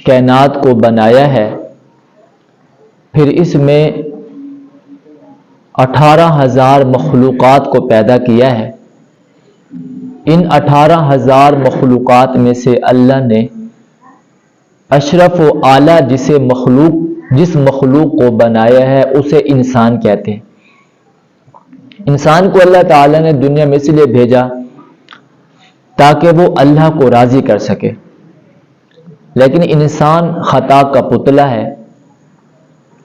کائنات کو بنایا ہے، پھر اس میں 18,000 مخلوقات کو پیدا کیا ہے۔ ان 18,000 مخلوقات میں سے اللہ نے اشرف و اعلیٰ جس مخلوق کو بنایا ہے اسے انسان کہتے ہیں۔ انسان کو اللہ تعالیٰ نے دنیا میں اس لیے بھیجا تاکہ وہ اللہ کو راضی کر سکے، لیکن انسان خطا کا پتلا ہے،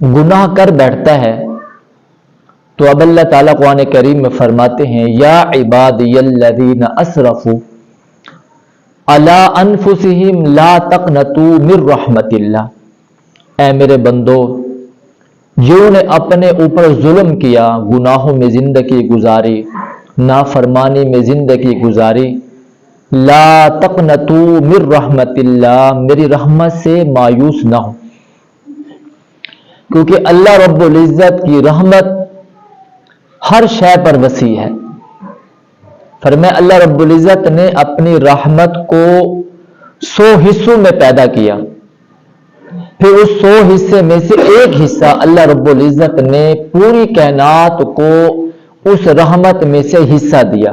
گناہ کر بیٹھتا ہے۔ تو اب اللہ تعالیٰ قرآن کریم میں فرماتے ہیں، یا عبادی الذین اسرفوا علی انفسہم لا تقنطوا من رحمت اللہ، اے میرے بندو جنہوں نے اپنے اوپر ظلم کیا، گناہوں میں زندگی گزاری، نافرمانی میں زندگی گزاری، لا تقنطوا من رحمت اللہ، میری رحمت سے مایوس نہ ہو، کیونکہ اللہ رب العزت کی رحمت ہر شے پر وسیع ہے۔ فرمایا اللہ رب العزت نے اپنی رحمت کو 100 حصوں میں پیدا کیا، پھر اس 100 حصے میں سے ایک حصہ اللہ رب العزت نے پوری کائنات کو اس رحمت میں سے حصہ دیا۔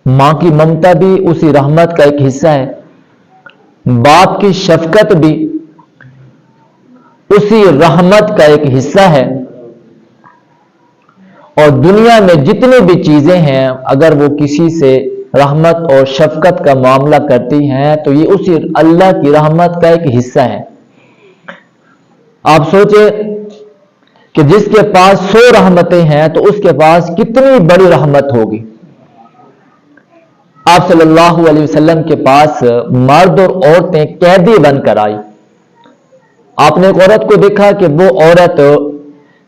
ماں کی ممتا بھی اسی رحمت کا ایک حصہ ہے، باپ کی شفقت بھی اسی رحمت کا ایک حصہ ہے، اور دنیا میں جتنی بھی چیزیں ہیں اگر وہ کسی سے رحمت اور شفقت کا معاملہ کرتی ہیں تو یہ اسی اللہ کی رحمت کا ایک حصہ ہے۔ آپ سوچیں کہ جس کے پاس 100 رحمتیں ہیں تو اس کے پاس کتنی بڑی رحمت ہوگی۔ آپ صلی اللہ علیہ وسلم کے پاس مرد اور عورتیں قیدی بن کر آئی۔ آپ نے ایک عورت کو دیکھا کہ وہ عورت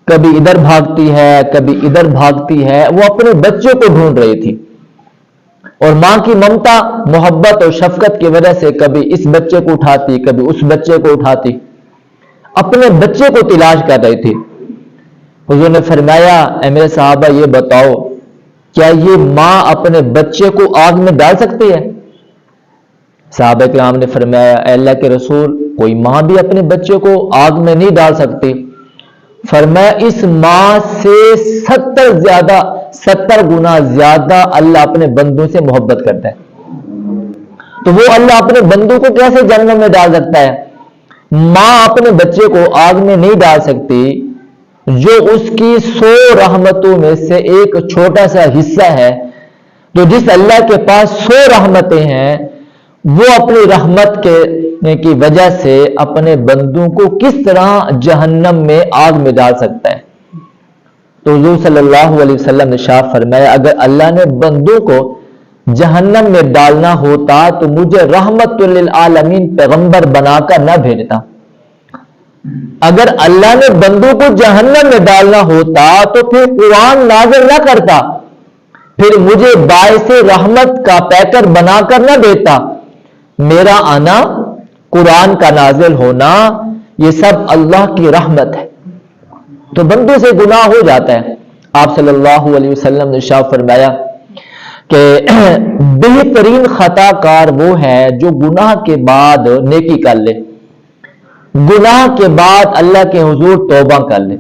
کبھی ادھر بھاگتی ہے کبھی ادھر بھاگتی ہے، وہ اپنے بچے کو ڈھونڈ رہی تھی، اور ماں کی ممتا محبت اور شفقت کی وجہ سے کبھی اس بچے کو اٹھاتی کبھی اس بچے کو اٹھاتی، اپنے بچے کو تلاش کر رہی تھی۔ حضور نے فرمایا، اے میرے صحابہ یہ بتاؤ کیا یہ ماں اپنے بچے کو آگ میں ڈال سکتی ہے؟ صحابہ کرام نے فرمایا، اے اللہ کے رسول، کوئی ماں بھی اپنے بچے کو آگ میں نہیں ڈال سکتی۔ فرمایا اس ماں سے 70 گنا زیادہ اللہ اپنے بندوں سے محبت کرتا ہے، تو وہ اللہ اپنے بندوں کو کیسے جہنم میں ڈال سکتا ہے؟ ماں اپنے بچے کو آگ میں نہیں ڈال سکتی، جو اس کی 100 رحمتوں میں سے ایک چھوٹا سا حصہ ہے۔ تو جس اللہ کے پاس 100 رحمتیں ہیں وہ اپنی رحمت کی وجہ سے اپنے بندوں کو کس طرح جہنم میں آگ میں ڈال سکتا ہے؟ تو حضور صلی اللہ علیہ وسلم نے ارشاد فرمایا، اگر اللہ نے بندوں کو جہنم میں ڈالنا ہوتا تو مجھے رحمت للعالمین پیغمبر بنا کر نہ بھیجتا۔ اگر اللہ نے بندوں کو جہنم میں ڈالنا ہوتا تو پھر قرآن نازل نہ کرتا، پھر مجھے باعث رحمت کا پیکر بنا کر نہ دیتا۔ میرا آنا، قرآن کا نازل ہونا، یہ سب اللہ کی رحمت ہے۔ تو بندوں سے گناہ ہو جاتا ہے۔ آپ صلی اللہ علیہ وسلم نے ارشاد فرمایا کہ بہترین خطا کار وہ ہے جو گناہ کے بعد نیکی کر لے، گناہ کے بعد اللہ کے حضور توبہ کر لے۔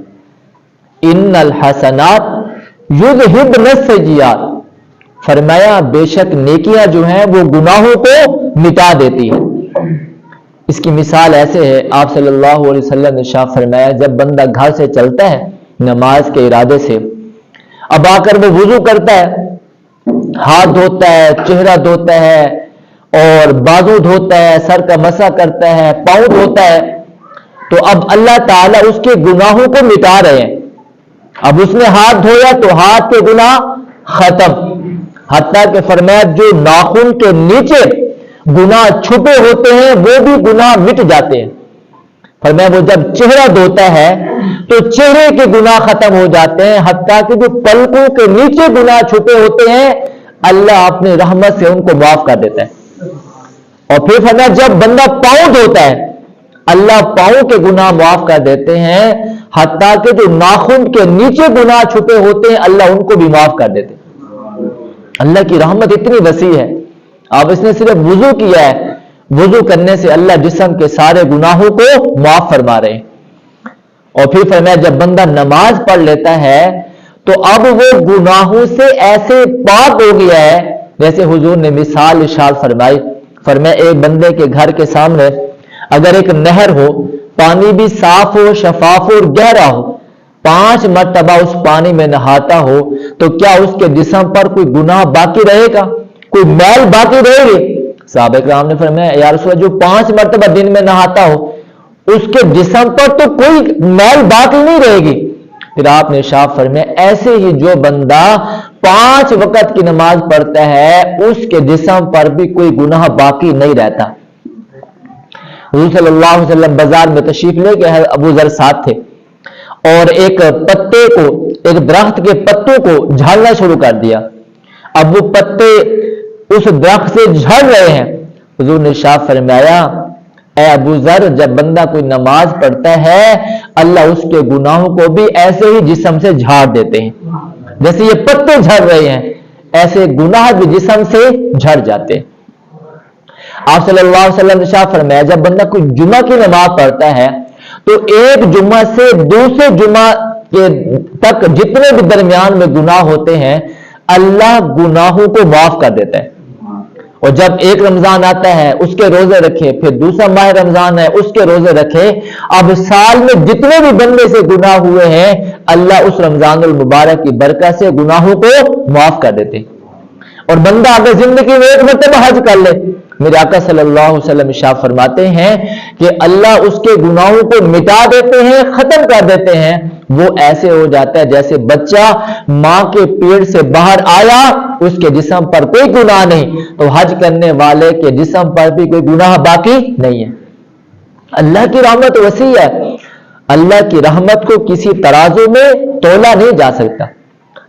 ان الحسنات یذہبن السیئات، فرمایا بے شک نیکیاں جو ہیں وہ گناہوں کو مٹا دیتی ہیں۔ اس کی مثال ایسے ہے، آپ صلی اللہ علیہ وسلم نے ارشاد فرمایا، جب بندہ گھر سے چلتا ہے نماز کے ارادے سے، اب آ کر وہ وضو کرتا ہے، ہاتھ دھوتا ہے، چہرہ دھوتا ہے اور بازو دھوتا ہے، سر کا مسح کرتا ہے، پاؤں دھوتا ہے، تو اب اللہ تعالیٰ اس کے گناہوں کو مٹا رہے ہیں۔ اب اس نے ہاتھ دھویا تو ہاتھ کے گناہ ختم، حتیٰ کہ فرمایا جو ناخن کے نیچے گناہ چھپے ہوتے ہیں وہ بھی گناہ مٹ جاتے ہیں۔ فرمایا وہ جب چہرہ دھوتا ہے تو چہرے کے گناہ ختم ہو جاتے ہیں، حتیٰ کہ جو پلکوں کے نیچے گناہ چھپے ہوتے ہیں اللہ اپنی رحمت سے ان کو معاف کر دیتا ہے۔ اور پھر فرمایا جب بندہ پاؤں دھوتا ہے اللہ پاؤں کے گناہ معاف کر دیتے ہیں، حتیٰ کہ جو ناخن کے نیچے گناہ چھپے ہوتے ہیں اللہ ان کو بھی معاف کر دیتے ہیں۔ اللہ کی رحمت اتنی وسیع ہے۔ اب اس نے صرف وضو کیا ہے، وضو کرنے سے اللہ جسم کے سارے گناہوں کو معاف فرما رہے ہیں۔ اور پھر فرمایا جب بندہ نماز پڑھ لیتا ہے تو اب وہ گناہوں سے ایسے پاک ہو گیا ہے جیسے حضور نے مثال ارشاد فرمائی۔ فرمایا ایک بندے کے گھر کے سامنے اگر ایک نہر ہو، پانی بھی صاف ہو، شفاف ہو اور گہرا ہو، 5 مرتبہ اس پانی میں نہاتا ہو تو کیا اس کے جسم پر کوئی گناہ باقی رہے گا؟ کوئی میل باقی رہے گی؟ صحابہ کرام نے فرمایا یا رسول اللہ، جو 5 مرتبہ دن میں نہاتا ہو اس کے جسم پر تو کوئی میل باقی نہیں رہے گی۔ پھر آپ نے ارشاد فرمایا ایسے ہی جو بندہ 5 وقت کی نماز پڑھتا ہے اس کے جسم پر بھی کوئی گناہ باقی نہیں رہتا۔ حضور صلی اللہ علیہ وسلم بازار میں تشریف لے کے ابو ذر ساتھ تھے اور ایک درخت کے پتوں کو جھاڑنا شروع کر دیا۔ اب وہ پتے اس درخت سے جھڑ رہے ہیں۔ حضور نے ارشاد فرمایا اے ابو ذر، جب بندہ کوئی نماز پڑھتا ہے اللہ اس کے گناہوں کو بھی ایسے ہی جسم سے جھاڑ دیتے ہیں، جیسے یہ پتے جھڑ رہے ہیں ایسے گناہ بھی جسم سے جھڑ جاتے ہیں۔ آپ صلی اللہ علیہ وسلم نے ارشاد فرمایا جب بندہ کوئی جمعہ کی نماز پڑھتا ہے تو ایک جمعہ سے دوسرے جمعہ کے تک جتنے بھی درمیان میں گناہ ہوتے ہیں اللہ گناہوں کو معاف کر دیتا ہے۔ اور جب ایک رمضان آتا ہے اس کے روزے رکھے، پھر دوسرا ماہ رمضان ہے اس کے روزے رکھے، اب سال میں جتنے بھی بندے سے گناہ ہوئے ہیں اللہ اس رمضان المبارک کی برکت سے گناہوں کو معاف کر دیتے۔ اور بندہ اگر زندگی میں ایک مرتبہ حج کر لے، میرے آقا صلی اللہ علیہ وسلم ارشاد فرماتے ہیں کہ اللہ اس کے گناہوں کو مٹا دیتے ہیں، ختم کر دیتے ہیں۔ وہ ایسے ہو جاتا ہے جیسے بچہ ماں کے پیٹ سے باہر آیا، اس کے جسم پر کوئی گناہ نہیں، تو حج کرنے والے کے جسم پر بھی کوئی گناہ باقی نہیں ہے۔ اللہ کی رحمت وسیع ہے، اللہ کی رحمت کو کسی ترازو میں تولا نہیں جا سکتا۔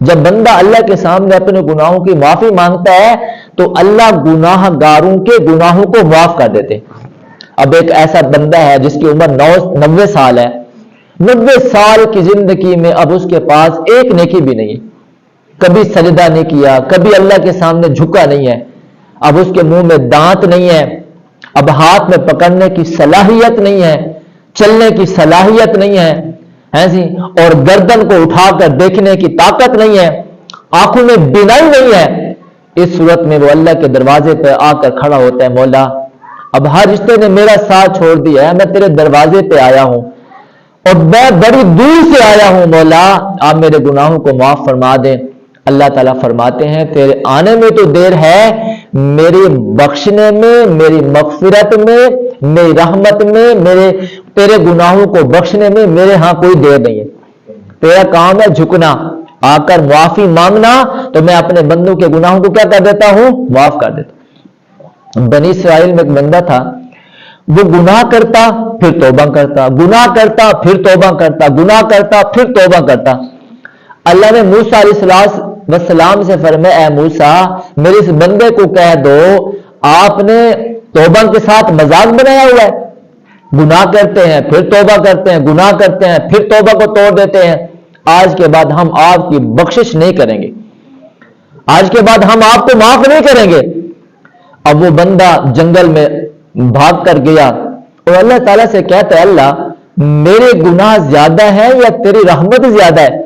جب بندہ اللہ کے سامنے اپنے گناہوں کی معافی مانگتا ہے تو اللہ گناہ گاروں کے گناہوں کو معاف کر دیتے۔ اب ایک ایسا بندہ ہے جس کی عمر 90 سال ہے، 90 سال کی زندگی میں اب اس کے پاس ایک نیکی بھی نہیں ہے، کبھی سجدہ نہیں کیا، کبھی اللہ کے سامنے جھکا نہیں ہے، اب اس کے منہ میں دانت نہیں ہے، اب ہاتھ میں پکڑنے کی صلاحیت نہیں ہے، چلنے کی صلاحیت نہیں ہے اور گردن کو اٹھا کر دیکھنے کی طاقت نہیں ہے، آنکھوں میں بینائی نہیں ہے۔ اس صورت میں وہ اللہ کے دروازے پہ آ کر کھڑا ہوتا ہے، مولا اب ہر رشتے نے میرا ساتھ چھوڑ دیا ہے، میں تیرے دروازے پہ آیا ہوں اور میں بڑی دور سے آیا ہوں، مولا آپ میرے گناہوں کو معاف فرما دیں۔ اللہ تعالیٰ فرماتے ہیں تیرے آنے میں تو دیر ہے، میری بخشنے میں، میری مغفرت میں، میری رحمت میں، تیرے گناہوں کو بخشنے میں میرے ہاں کوئی دیر نہیں ہے۔ تیرا کام ہے جھکنا، آ کر معافی مانگنا، تو میں اپنے بندوں کے گناہوں کو کیا کر دیتا ہوں؟ معاف کر دیتا ہوں۔ بنی اسرائیل میں ایک بندہ تھا، وہ گناہ کرتا پھر توبہ کرتا، گناہ کرتا پھر توبہ کرتا، گناہ کرتا پھر توبہ کرتا۔ اللہ نے موسیٰ علیہ السلام سے فرمایا اے موسیٰ میرے اس بندے کو کہہ دو آپ نے توبہ کے ساتھ مذاق بنایا ہوا ہے، گناہ کرتے ہیں پھر توبہ کرتے ہیں، گناہ کرتے ہیں پھر توبہ کو توڑ دیتے ہیں، آج کے بعد ہم آپ کی بخشش نہیں کریں گے، آج کے بعد ہم آپ کو معاف نہیں کریں گے۔ اب وہ بندہ جنگل میں بھاگ کر گیا اور اللہ تعالیٰ سے کہتا ہے اللہ میرے گناہ زیادہ ہیں یا تیری رحمت زیادہ ہے؟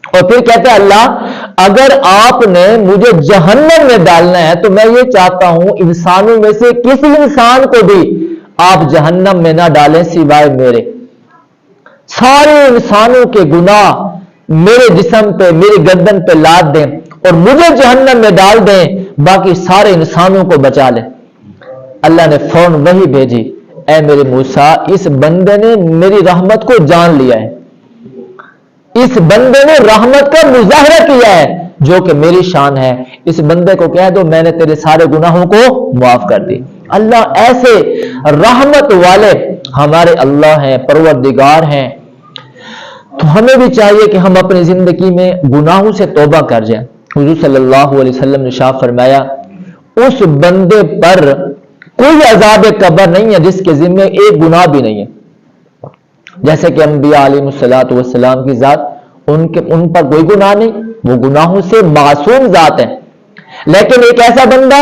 اور پھر کہتا ہے اللہ اگر آپ نے مجھے جہنم میں ڈالنا ہے تو میں یہ چاہتا ہوں انسانوں میں سے کسی انسان کو بھی آپ جہنم میں نہ ڈالیں سوائے میرے، سارے انسانوں کے گناہ میرے جسم پہ، میری گردن پہ لاد دیں اور مجھے جہنم میں ڈال دیں، باقی سارے انسانوں کو بچا لیں۔ اللہ نے فوراً وحی بھیجی اے میرے موسیٰ اس بندے نے میری رحمت کو جان لیا ہے، اس بندے نے رحمت کا مظاہرہ کیا ہے جو کہ میری شان ہے، اس بندے کو کہہ دو میں نے تیرے سارے گناہوں کو معاف کر دی۔ اللہ ایسے رحمت والے ہمارے اللہ ہیں، پروردگار ہیں، تو ہمیں بھی چاہیے کہ ہم اپنی زندگی میں گناہوں سے توبہ کر جائیں۔ حضور صلی اللہ علیہ وسلم نے ارشاد فرمایا اس بندے پر کوئی عذاب قبر نہیں ہے جس کے ذمے ایک گناہ بھی نہیں ہے، جیسے کہ انبیاء علیہ الصلوۃ والسلام کی ذات ان پر کوئی گناہ نہیں، وہ گناہوں سے معصوم ذات ہیں، لیکن ایک ایسا بندہ